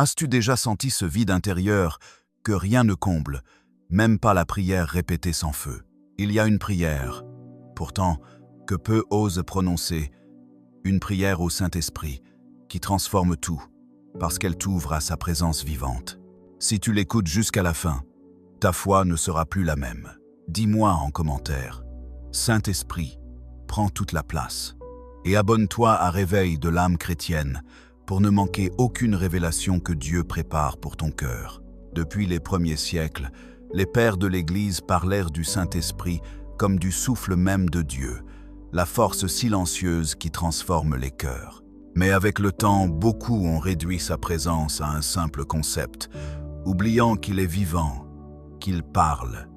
As-tu déjà senti ce vide intérieur que rien ne comble, même pas la prière répétée sans feu? Il y a une prière, pourtant, que peu osent prononcer, une prière au Saint-Esprit, qui transforme tout, parce qu'elle t'ouvre à sa présence vivante. Si tu l'écoutes jusqu'à la fin, ta foi ne sera plus la même. Dis-moi en commentaire, Saint-Esprit, prends toute la place. Et abonne-toi à Réveil de l'âme chrétienne pour ne manquer aucune révélation que Dieu prépare pour ton cœur. Depuis les premiers siècles, les pères de l'Église parlèrent du Saint-Esprit comme du souffle même de Dieu, la force silencieuse qui transforme les cœurs. Mais avec le temps, beaucoup ont réduit sa présence à un simple concept, oubliant qu'il est vivant, qu'il parle,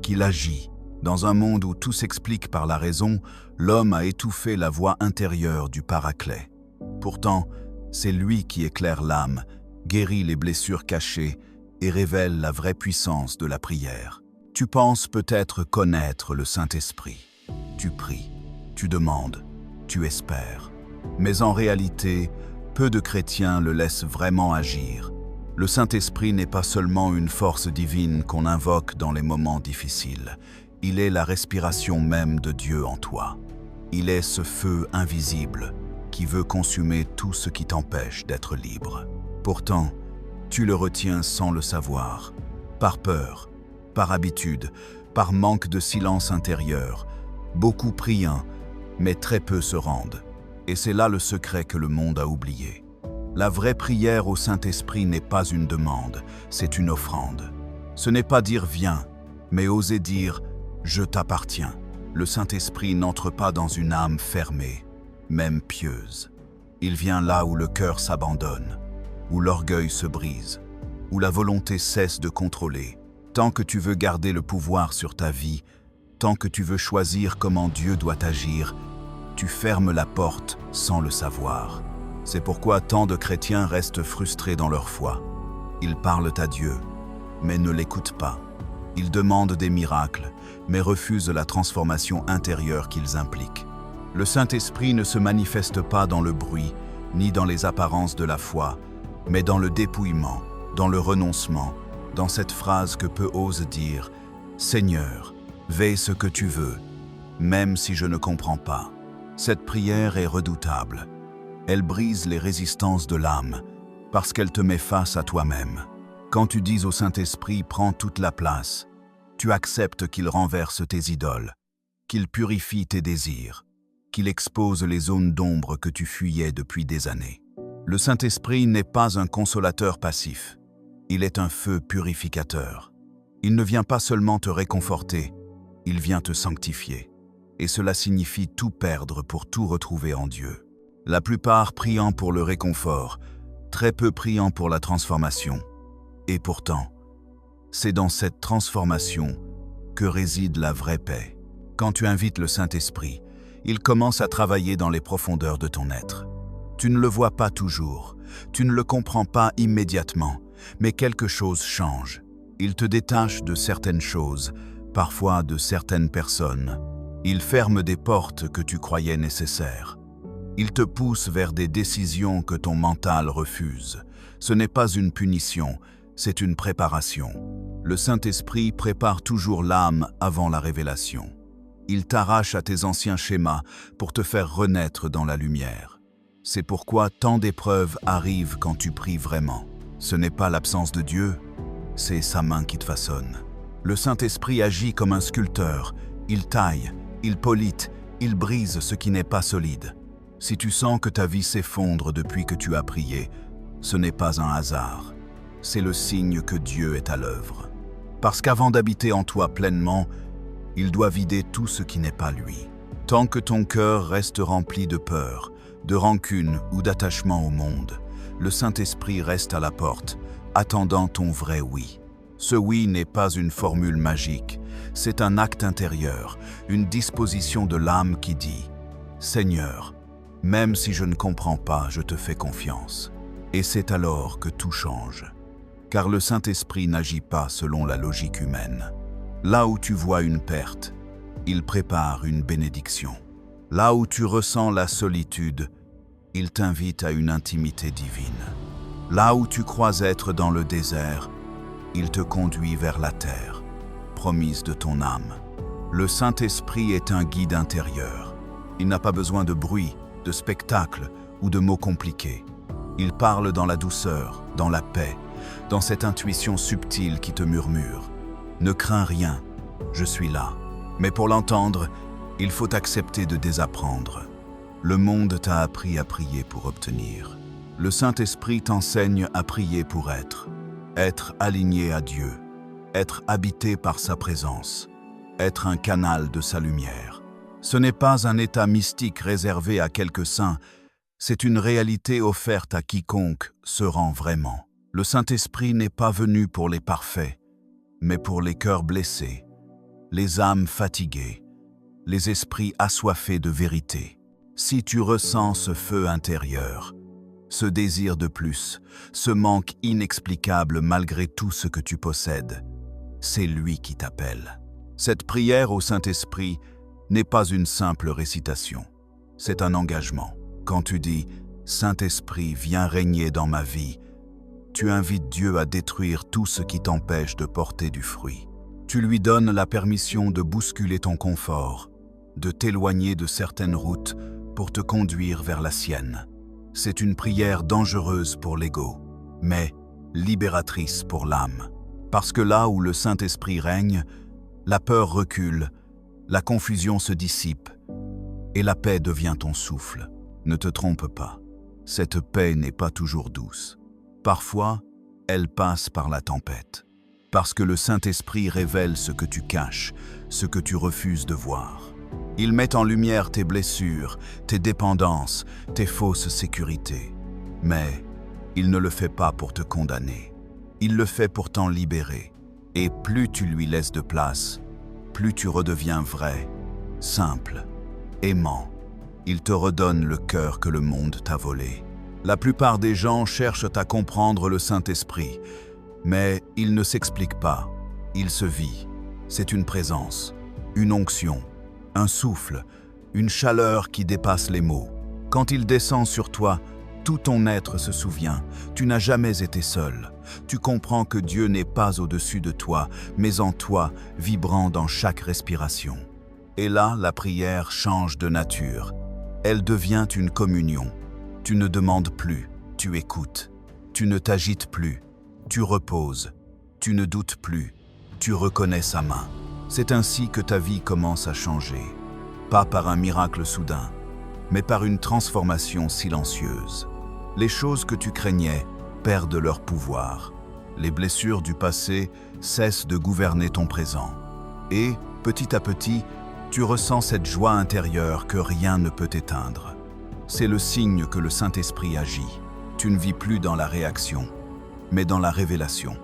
qu'il agit. Dans un monde où tout s'explique par la raison, l'homme a étouffé la voix intérieure du Paraclet. Pourtant, c'est lui qui éclaire l'âme, guérit les blessures cachées et révèle la vraie puissance de la prière. Tu penses peut-être connaître le Saint-Esprit. Tu pries, tu demandes, tu espères. Mais en réalité, peu de chrétiens le laissent vraiment agir. Le Saint-Esprit n'est pas seulement une force divine qu'on invoque dans les moments difficiles. Il est la respiration même de Dieu en toi. Il est ce feu invisible qui veut consumer tout ce qui t'empêche d'être libre. Pourtant, tu le retiens sans le savoir, par peur, par habitude, par manque de silence intérieur. Beaucoup prient, mais très peu se rendent. Et c'est là le secret que le monde a oublié. La vraie prière au Saint-Esprit n'est pas une demande, c'est une offrande. Ce n'est pas dire « viens », mais oser dire « je t'appartiens ». Le Saint-Esprit n'entre pas dans une âme fermée, même pieuse. Il vient là où le cœur s'abandonne, où l'orgueil se brise, où la volonté cesse de contrôler. Tant que tu veux garder le pouvoir sur ta vie, tant que tu veux choisir comment Dieu doit agir, tu fermes la porte sans le savoir. C'est pourquoi tant de chrétiens restent frustrés dans leur foi. Ils parlent à Dieu, mais ne l'écoutent pas. Ils demandent des miracles, mais refusent la transformation intérieure qu'ils impliquent. Le Saint-Esprit ne se manifeste pas dans le bruit, ni dans les apparences de la foi, mais dans le dépouillement, dans le renoncement, dans cette phrase que peu osent dire « Seigneur, fais ce que tu veux, même si je ne comprends pas ». Cette prière est redoutable. Elle brise les résistances de l'âme, parce qu'elle te met face à toi-même. Quand tu dis au Saint-Esprit « Prends toute la place », tu acceptes qu'il renverse tes idoles, qu'il purifie tes désirs, qu'il expose les zones d'ombre que tu fuyais depuis des années. Le Saint-Esprit n'est pas un consolateur passif, il est un feu purificateur. Il ne vient pas seulement te réconforter, il vient te sanctifier. Et cela signifie tout perdre pour tout retrouver en Dieu. La plupart priant pour le réconfort, très peu priant pour la transformation. Et pourtant, c'est dans cette transformation que réside la vraie paix. Quand tu invites le Saint-Esprit, il commence à travailler dans les profondeurs de ton être. Tu ne le vois pas toujours, tu ne le comprends pas immédiatement, mais quelque chose change. Il te détache de certaines choses, parfois de certaines personnes. Il ferme des portes que tu croyais nécessaires. Il te pousse vers des décisions que ton mental refuse. Ce n'est pas une punition, c'est une préparation. Le Saint-Esprit prépare toujours l'âme avant la révélation. Il t'arrache à tes anciens schémas pour te faire renaître dans la lumière. C'est pourquoi tant d'épreuves arrivent quand tu pries vraiment. Ce n'est pas l'absence de Dieu, c'est sa main qui te façonne. Le Saint-Esprit agit comme un sculpteur. Il taille, il polite, il brise ce qui n'est pas solide. Si tu sens que ta vie s'effondre depuis que tu as prié, ce n'est pas un hasard. C'est le signe que Dieu est à l'œuvre. Parce qu'avant d'habiter en toi pleinement, il doit vider tout ce qui n'est pas lui. Tant que ton cœur reste rempli de peur, de rancune ou d'attachement au monde, le Saint-Esprit reste à la porte, attendant ton vrai oui. Ce oui n'est pas une formule magique, c'est un acte intérieur, une disposition de l'âme qui dit « Seigneur, même si je ne comprends pas, je te fais confiance. » Et c'est alors que tout change. Car le Saint-Esprit n'agit pas selon la logique humaine. Là où tu vois une perte, il prépare une bénédiction. Là où tu ressens la solitude, il t'invite à une intimité divine. Là où tu crois être dans le désert, il te conduit vers la terre, promise de ton âme. Le Saint-Esprit est un guide intérieur. Il n'a pas besoin de bruit, de spectacle ou de mots compliqués. Il parle dans la douceur, dans la paix, dans cette intuition subtile qui te murmure. Ne crains rien, je suis là. Mais pour l'entendre, il faut accepter de désapprendre. Le monde t'a appris à prier pour obtenir. Le Saint-Esprit t'enseigne à prier pour être aligné à Dieu, être habité par sa présence, être un canal de sa lumière. Ce n'est pas un état mystique réservé à quelques saints, c'est une réalité offerte à quiconque se rend vraiment. Le Saint-Esprit n'est pas venu pour les parfaits, mais pour les cœurs blessés, les âmes fatiguées, les esprits assoiffés de vérité. Si tu ressens ce feu intérieur, ce désir de plus, ce manque inexplicable malgré tout ce que tu possèdes, c'est lui qui t'appelle. Cette prière au Saint-Esprit n'est pas une simple récitation, c'est un engagement. Quand tu dis « Saint-Esprit, viens régner dans ma vie », tu invites Dieu à détruire tout ce qui t'empêche de porter du fruit. Tu lui donnes la permission de bousculer ton confort, de t'éloigner de certaines routes pour te conduire vers la sienne. C'est une prière dangereuse pour l'ego, mais libératrice pour l'âme. Parce que là où le Saint-Esprit règne, la peur recule, la confusion se dissipe et la paix devient ton souffle. Ne te trompe pas, cette paix n'est pas toujours douce. Parfois, elle passe par la tempête. Parce que le Saint-Esprit révèle ce que tu caches, ce que tu refuses de voir. Il met en lumière tes blessures, tes dépendances, tes fausses sécurités. Mais il ne le fait pas pour te condamner. Il le fait pour t'en libérer. Et plus tu lui laisses de place, plus tu redeviens vrai, simple, aimant. Il te redonne le cœur que le monde t'a volé. La plupart des gens cherchent à comprendre le Saint-Esprit, mais il ne s'explique pas, il se vit. C'est une présence, une onction, un souffle, une chaleur qui dépasse les mots. Quand il descend sur toi, tout ton être se souvient, tu n'as jamais été seul. Tu comprends que Dieu n'est pas au-dessus de toi, mais en toi, vibrant dans chaque respiration. Et là, la prière change de nature. Elle devient une communion. Tu ne demandes plus, tu écoutes. Tu ne t'agites plus, tu reposes. Tu ne doutes plus, tu reconnais sa main. C'est ainsi que ta vie commence à changer. Pas par un miracle soudain, mais par une transformation silencieuse. Les choses que tu craignais perdent leur pouvoir. Les blessures du passé cessent de gouverner ton présent. Et, petit à petit, tu ressens cette joie intérieure que rien ne peut éteindre. C'est le signe que le Saint-Esprit agit. Tu ne vis plus dans la réaction, mais dans la révélation.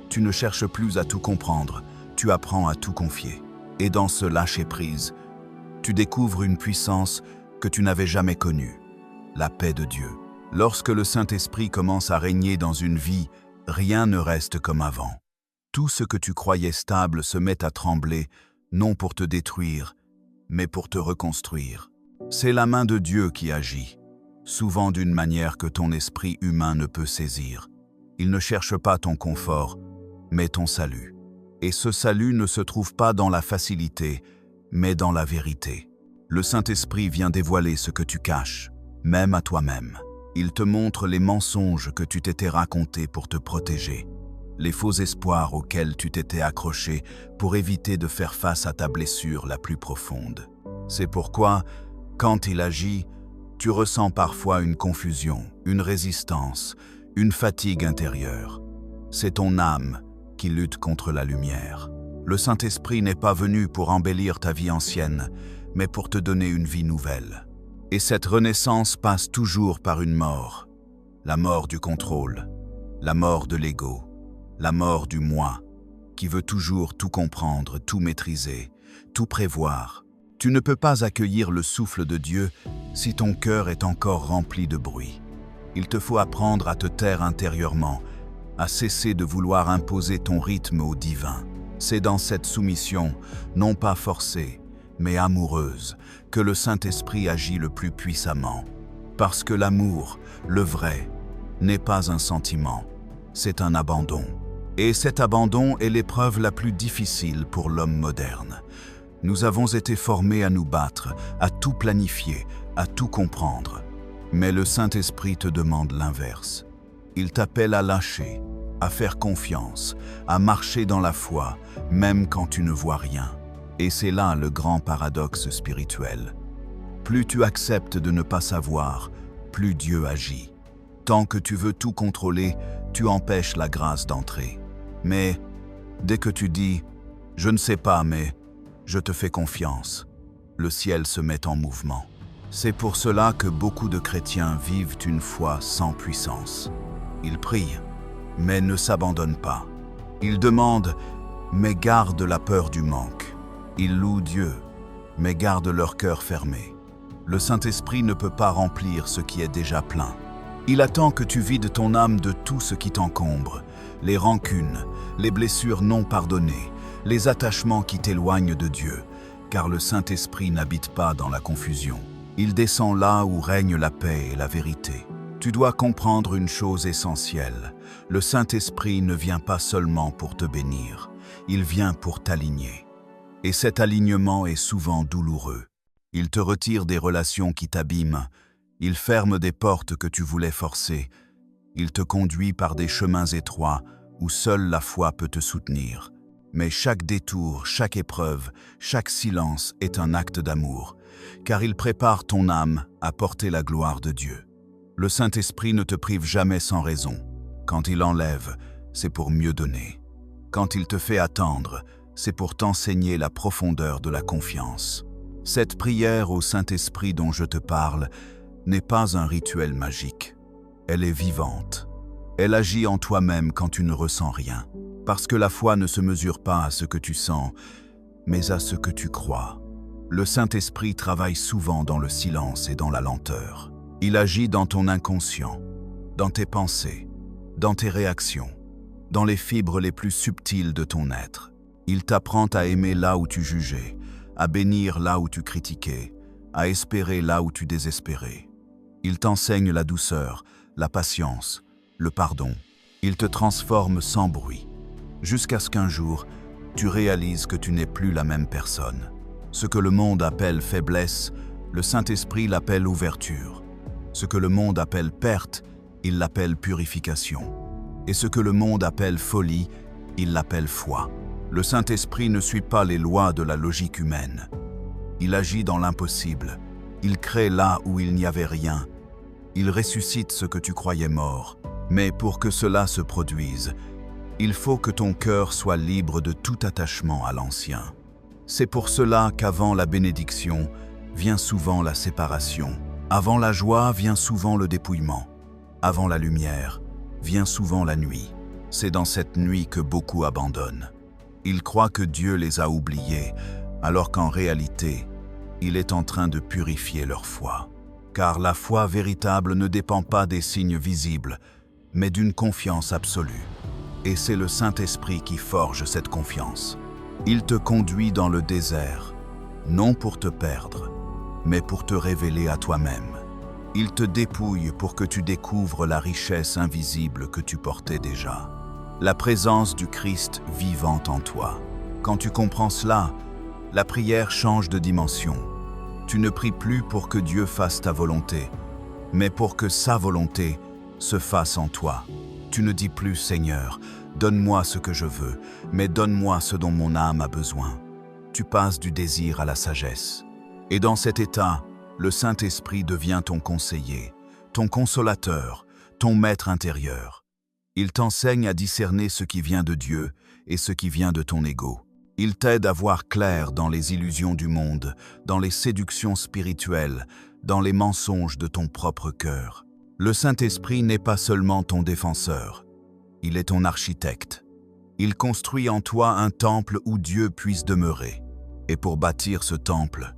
Tu ne cherches plus à tout comprendre, tu apprends à tout confier. Et dans ce lâcher-prise, tu découvres une puissance que tu n'avais jamais connue, la paix de Dieu. Lorsque le Saint-Esprit commence à régner dans une vie, rien ne reste comme avant. Tout ce que tu croyais stable se met à trembler, non pour te détruire, mais pour te reconstruire. C'est la main de Dieu qui agit, souvent d'une manière que ton esprit humain ne peut saisir. Il ne cherche pas ton confort, mais ton salut. Et ce salut ne se trouve pas dans la facilité, mais dans la vérité. Le Saint-Esprit vient dévoiler ce que tu caches, même à toi-même. Il te montre les mensonges que tu t'étais racontés pour te protéger, les faux espoirs auxquels tu t'étais accroché pour éviter de faire face à ta blessure la plus profonde. C'est pourquoi, quand il agit, tu ressens parfois une confusion, une résistance, une fatigue intérieure. C'est ton âme qui lutte contre la lumière. Le Saint-Esprit n'est pas venu pour embellir ta vie ancienne, mais pour te donner une vie nouvelle. Et cette renaissance passe toujours par une mort. La mort du contrôle, la mort de l'ego, la mort du moi, qui veut toujours tout comprendre, tout maîtriser, tout prévoir. Tu ne peux pas accueillir le souffle de Dieu si ton cœur est encore rempli de bruit. Il te faut apprendre à te taire intérieurement, à cesser de vouloir imposer ton rythme au divin. C'est dans cette soumission, non pas forcée, mais amoureuse, que le Saint-Esprit agit le plus puissamment. Parce que l'amour, le vrai, n'est pas un sentiment, c'est un abandon. Et cet abandon est l'épreuve la plus difficile pour l'homme moderne. Nous avons été formés à nous battre, à tout planifier, à tout comprendre. Mais le Saint-Esprit te demande l'inverse. Il t'appelle à lâcher, à faire confiance, à marcher dans la foi, même quand tu ne vois rien. Et c'est là le grand paradoxe spirituel. Plus tu acceptes de ne pas savoir, plus Dieu agit. Tant que tu veux tout contrôler, tu empêches la grâce d'entrer. Mais dès que tu dis « je ne sais pas, mais je te fais confiance », le ciel se met en mouvement. C'est pour cela que beaucoup de chrétiens vivent une foi sans puissance. Ils prient, mais ne s'abandonnent pas. Ils demandent, mais gardent la peur du manque. Ils louent Dieu, mais gardent leur cœur fermé. Le Saint-Esprit ne peut pas remplir ce qui est déjà plein. Il attend que tu vides ton âme de tout ce qui t'encombre, les rancunes, les blessures non pardonnées, les attachements qui t'éloignent de Dieu, car le Saint-Esprit n'habite pas dans la confusion. Il descend là où règne la paix et la vérité. Tu dois comprendre une chose essentielle. Le Saint-Esprit ne vient pas seulement pour te bénir, il vient pour t'aligner. Et cet alignement est souvent douloureux. Il te retire des relations qui t'abîment, il ferme des portes que tu voulais forcer, il te conduit par des chemins étroits où seule la foi peut te soutenir. Mais chaque détour, chaque épreuve, chaque silence est un acte d'amour, car il prépare ton âme à porter la gloire de Dieu. Le Saint-Esprit ne te prive jamais sans raison. Quand il enlève, c'est pour mieux donner. Quand il te fait attendre, c'est pour t'enseigner la profondeur de la confiance. Cette prière au Saint-Esprit dont je te parle n'est pas un rituel magique. Elle est vivante. Elle agit en toi-même quand tu ne ressens rien. Parce que la foi ne se mesure pas à ce que tu sens, mais à ce que tu crois. Le Saint-Esprit travaille souvent dans le silence et dans la lenteur. Il agit dans ton inconscient, dans tes pensées, dans tes réactions, dans les fibres les plus subtiles de ton être. Il t'apprend à aimer là où tu jugeais, à bénir là où tu critiquais, à espérer là où tu désespérais. Il t'enseigne la douceur, la patience, le pardon. Il te transforme sans bruit, jusqu'à ce qu'un jour, tu réalises que tu n'es plus la même personne. Ce que le monde appelle faiblesse, le Saint-Esprit l'appelle ouverture. Ce que le monde appelle perte, il l'appelle purification. Et ce que le monde appelle folie, il l'appelle foi. Le Saint-Esprit ne suit pas les lois de la logique humaine. Il agit dans l'impossible. Il crée là où il n'y avait rien. Il ressuscite ce que tu croyais mort. Mais pour que cela se produise, il faut que ton cœur soit libre de tout attachement à l'ancien. C'est pour cela qu'avant la bénédiction vient souvent la séparation. Avant la joie vient souvent le dépouillement. Avant la lumière vient souvent la nuit. C'est dans cette nuit que beaucoup abandonnent. Ils croient que Dieu les a oubliés, alors qu'en réalité, il est en train de purifier leur foi. Car la foi véritable ne dépend pas des signes visibles, mais d'une confiance absolue. Et c'est le Saint-Esprit qui forge cette confiance. Il te conduit dans le désert, non pour te perdre, mais pour te révéler à toi-même. Il te dépouille pour que tu découvres la richesse invisible que tu portais déjà. La présence du Christ vivant en toi. Quand tu comprends cela, la prière change de dimension. Tu ne pries plus pour que Dieu fasse ta volonté, mais pour que sa volonté se fasse en toi. Tu ne dis plus « Seigneur, donne-moi ce que je veux, mais donne-moi ce dont mon âme a besoin ». Tu passes du désir à la sagesse. Et dans cet état, le Saint-Esprit devient ton conseiller, ton consolateur, ton maître intérieur. Il t'enseigne à discerner ce qui vient de Dieu et ce qui vient de ton ego. Il t'aide à voir clair dans les illusions du monde, dans les séductions spirituelles, dans les mensonges de ton propre cœur. Le Saint-Esprit n'est pas seulement ton défenseur, il est ton architecte. Il construit en toi un temple où Dieu puisse demeurer. Et pour bâtir ce temple,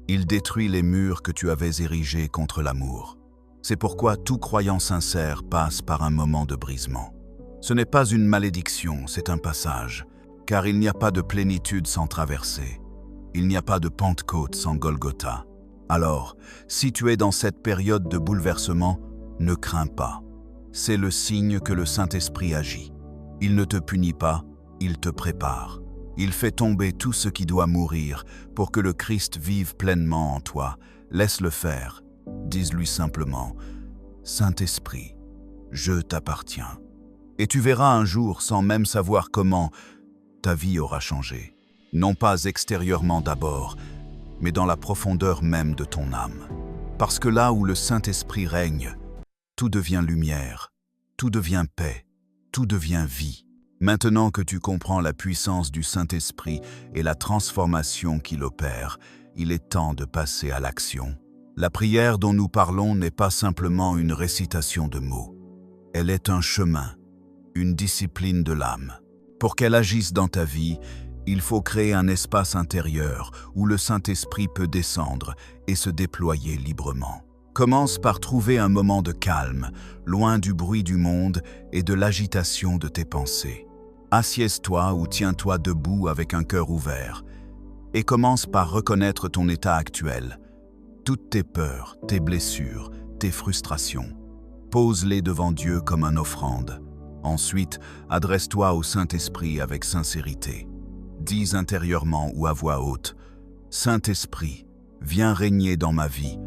il détruit les murs que tu avais érigés contre l'amour. C'est pourquoi tout croyant sincère passe par un moment de brisement. Ce n'est pas une malédiction, c'est un passage, car il n'y a pas de plénitude sans traversée. Il n'y a pas de Pentecôte sans Golgotha. Alors, si tu es dans cette période de bouleversement, ne crains pas. C'est le signe que le Saint-Esprit agit. Il ne te punit pas, il te prépare. Il fait tomber tout ce qui doit mourir pour que le Christ vive pleinement en toi. Laisse-le faire. Dis-lui simplement, « Saint-Esprit, je t'appartiens. » Et tu verras un jour, sans même savoir comment, ta vie aura changé. Non pas extérieurement d'abord, mais dans la profondeur même de ton âme. Parce que là où le Saint-Esprit règne, tout devient lumière, tout devient paix, tout devient vie. Maintenant que tu comprends la puissance du Saint-Esprit et la transformation qu'il opère, il est temps de passer à l'action. La prière dont nous parlons n'est pas simplement une récitation de mots. Elle est un chemin, une discipline de l'âme. Pour qu'elle agisse dans ta vie, il faut créer un espace intérieur où le Saint-Esprit peut descendre et se déployer librement. Commence par trouver un moment de calme, loin du bruit du monde et de l'agitation de tes pensées. Assieds-toi ou tiens-toi debout avec un cœur ouvert et commence par reconnaître ton état actuel, toutes tes peurs, tes blessures, tes frustrations. Pose-les devant Dieu comme une offrande. Ensuite, adresse-toi au Saint-Esprit avec sincérité. Dis intérieurement ou à voix haute, « Saint-Esprit, viens régner dans ma vie.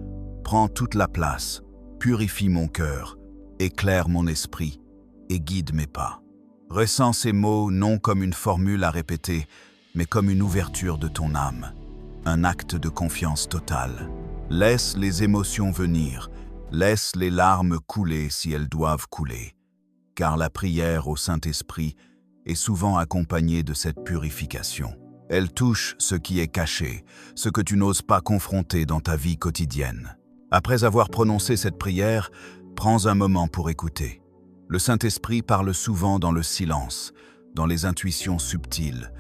Prends toute la place, purifie mon cœur, éclaire mon esprit et guide mes pas. » Ressens ces mots non comme une formule à répéter, mais comme une ouverture de ton âme, un acte de confiance totale. Laisse les émotions venir, laisse les larmes couler si elles doivent couler, car la prière au Saint-Esprit est souvent accompagnée de cette purification. Elle touche ce qui est caché, ce que tu n'oses pas confronter dans ta vie quotidienne. Après avoir prononcé cette prière, prends un moment pour écouter. Le Saint-Esprit parle souvent dans le silence, dans les intuitions subtiles,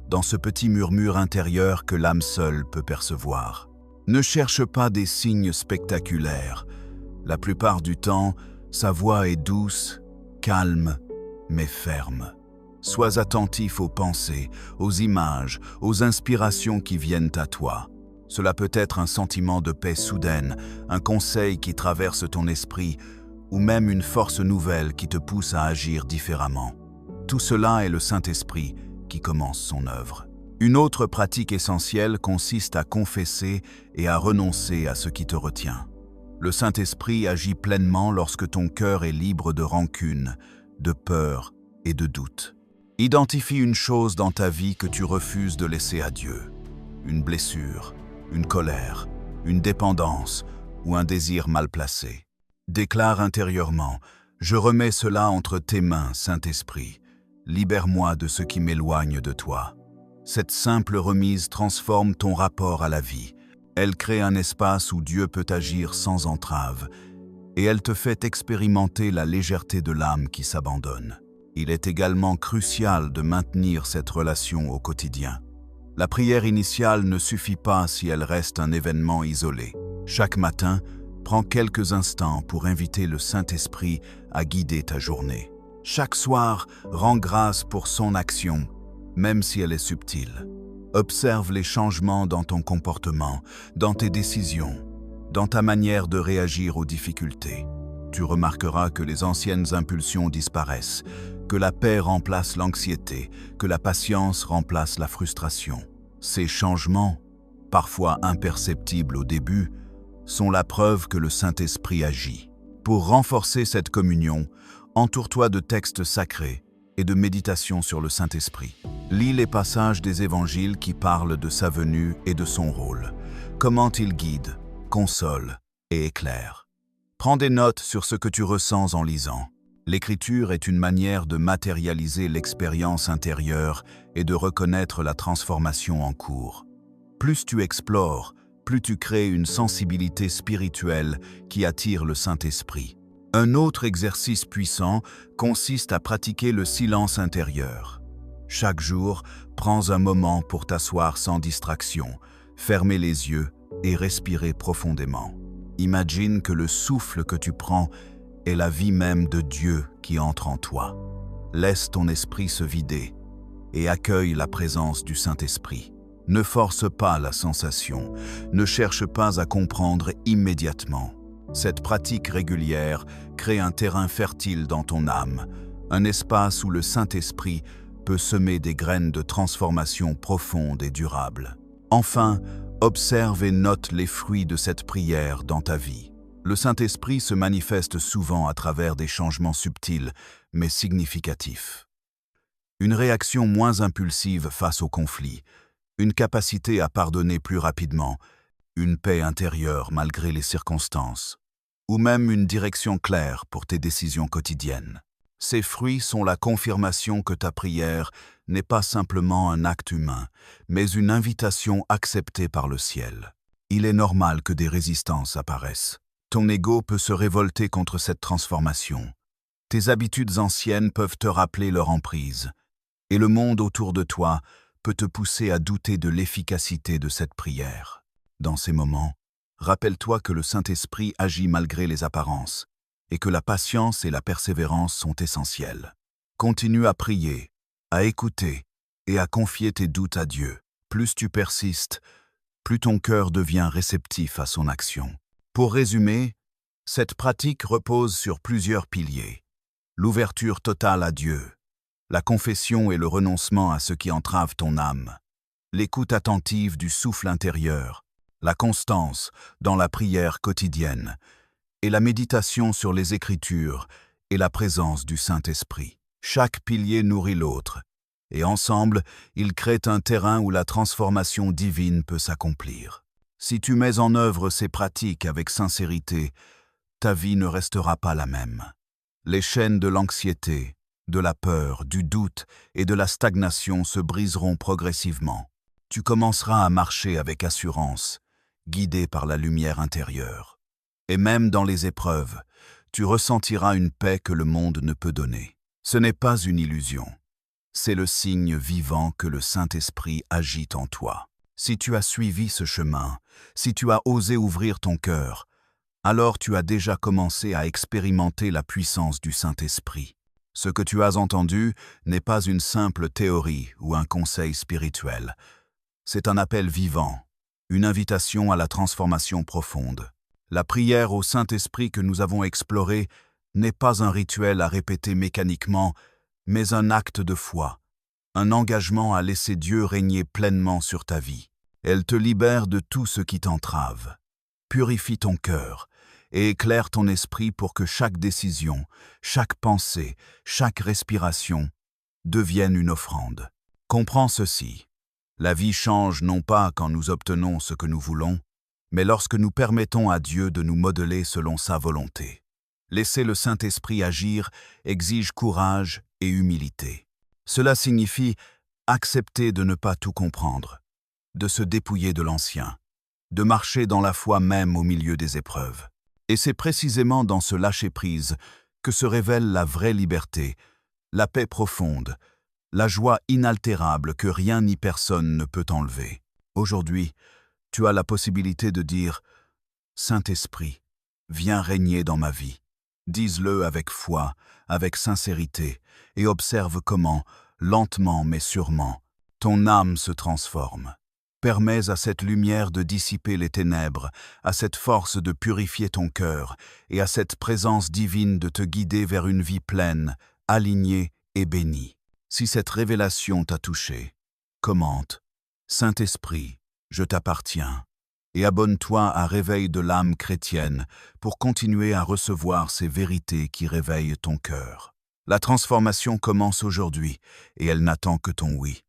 dans ce petit murmure intérieur que l'âme seule peut percevoir. Ne cherche pas des signes spectaculaires. La plupart du temps, sa voix est douce, calme, mais ferme. Sois attentif aux pensées, aux images, aux inspirations qui viennent à toi. Cela peut être un sentiment de paix soudaine, un conseil qui traverse ton esprit, ou même une force nouvelle qui te pousse à agir différemment. Tout cela est le Saint-Esprit qui commence son œuvre. Une autre pratique essentielle consiste à confesser et à renoncer à ce qui te retient. Le Saint-Esprit agit pleinement lorsque ton cœur est libre de rancune, de peur et de doute. Identifie une chose dans ta vie que tu refuses de laisser à Dieu. Une blessure, une colère, une dépendance ou un désir mal placé. Déclare intérieurement, « Je remets cela entre tes mains, Saint-Esprit. Libère-moi de ce qui m'éloigne de toi. » Cette simple remise transforme ton rapport à la vie. Elle crée un espace où Dieu peut agir sans entrave, et elle te fait expérimenter la légèreté de l'âme qui s'abandonne. Il est également crucial de maintenir cette relation au quotidien. La prière initiale ne suffit pas si elle reste un événement isolé. Chaque matin, prends quelques instants pour inviter le Saint-Esprit à guider ta journée. Chaque soir, rends grâce pour son action, même si elle est subtile. Observe les changements dans ton comportement, dans tes décisions, dans ta manière de réagir aux difficultés. Tu remarqueras que les anciennes impulsions disparaissent, que la paix remplace l'anxiété, que la patience remplace la frustration. Ces changements, parfois imperceptibles au début, sont la preuve que le Saint-Esprit agit. Pour renforcer cette communion, entoure-toi de textes sacrés et de méditations sur le Saint-Esprit. Lis les passages des évangiles qui parlent de sa venue et de son rôle, comment il guide, console et éclaire. Prends des notes sur ce que tu ressens en lisant. L'écriture est une manière de matérialiser l'expérience intérieure et de reconnaître la transformation en cours. Plus tu explores, plus tu crées une sensibilité spirituelle qui attire le Saint-Esprit. Un autre exercice puissant consiste à pratiquer le silence intérieur. Chaque jour, prends un moment pour t'asseoir sans distraction, fermer les yeux et respirer profondément. Imagine que le souffle que tu prends est la vie même de Dieu qui entre en toi. Laisse ton esprit se vider et accueille la présence du Saint-Esprit. Ne force pas la sensation, ne cherche pas à comprendre immédiatement. Cette pratique régulière crée un terrain fertile dans ton âme, un espace où le Saint-Esprit peut semer des graines de transformation profonde et durable. Enfin, observe et note les fruits de cette prière dans ta vie. Le Saint-Esprit se manifeste souvent à travers des changements subtils, mais significatifs. Une réaction moins impulsive face au conflit, une capacité à pardonner plus rapidement, une paix intérieure malgré les circonstances, ou même une direction claire pour tes décisions quotidiennes. Ces fruits sont la confirmation que ta prière n'est pas simplement un acte humain, mais une invitation acceptée par le ciel. Il est normal que des résistances apparaissent. Ton ego peut se révolter contre cette transformation. Tes habitudes anciennes peuvent te rappeler leur emprise, et le monde autour de toi peut te pousser à douter de l'efficacité de cette prière. Dans ces moments, rappelle-toi que le Saint-Esprit agit malgré les apparences, et que la patience et la persévérance sont essentielles. Continue à prier, à écouter et à confier tes doutes à Dieu. Plus tu persistes, plus ton cœur devient réceptif à son action. Pour résumer, cette pratique repose sur plusieurs piliers. L'ouverture totale à Dieu, la confession et le renoncement à ce qui entrave ton âme, l'écoute attentive du souffle intérieur, la constance dans la prière quotidienne, et la méditation sur les Écritures et la présence du Saint-Esprit. Chaque pilier nourrit l'autre, et ensemble, ils créent un terrain où la transformation divine peut s'accomplir. Si tu mets en œuvre ces pratiques avec sincérité, ta vie ne restera pas la même. Les chaînes de l'anxiété, de la peur, du doute et de la stagnation se briseront progressivement. Tu commenceras à marcher avec assurance, guidé par la lumière intérieure. Et même dans les épreuves, tu ressentiras une paix que le monde ne peut donner. Ce n'est pas une illusion. C'est le signe vivant que le Saint-Esprit agit en toi. Si tu as suivi ce chemin, si tu as osé ouvrir ton cœur, alors tu as déjà commencé à expérimenter la puissance du Saint-Esprit. Ce que tu as entendu n'est pas une simple théorie ou un conseil spirituel. C'est un appel vivant, une invitation à la transformation profonde. La prière au Saint-Esprit que nous avons explorée n'est pas un rituel à répéter mécaniquement, mais un acte de foi, un engagement à laisser Dieu régner pleinement sur ta vie. Elle te libère de tout ce qui t'entrave, purifie ton cœur et éclaire ton esprit pour que chaque décision, chaque pensée, chaque respiration devienne une offrande. Comprends ceci. La vie change non pas quand nous obtenons ce que nous voulons, mais lorsque nous permettons à Dieu de nous modeler selon sa volonté. Laisser le Saint-Esprit agir exige courage et humilité. Cela signifie accepter de ne pas tout comprendre, de se dépouiller de l'ancien, de marcher dans la foi même au milieu des épreuves. Et c'est précisément dans ce lâcher-prise que se révèle la vraie liberté, la paix profonde, la joie inaltérable que rien ni personne ne peut enlever. Aujourd'hui, tu as la possibilité de dire « Saint-Esprit, viens régner dans ma vie ». Dis-le avec foi, avec sincérité, et observe comment, lentement mais sûrement, ton âme se transforme. Permets à cette lumière de dissiper les ténèbres, à cette force de purifier ton cœur, et à cette présence divine de te guider vers une vie pleine, alignée et bénie. Si cette révélation t'a touché, commente « Saint-Esprit, je t'appartiens » et abonne-toi à Réveil de l'âme chrétienne pour continuer à recevoir ces vérités qui réveillent ton cœur. La transformation commence aujourd'hui et elle n'attend que ton oui.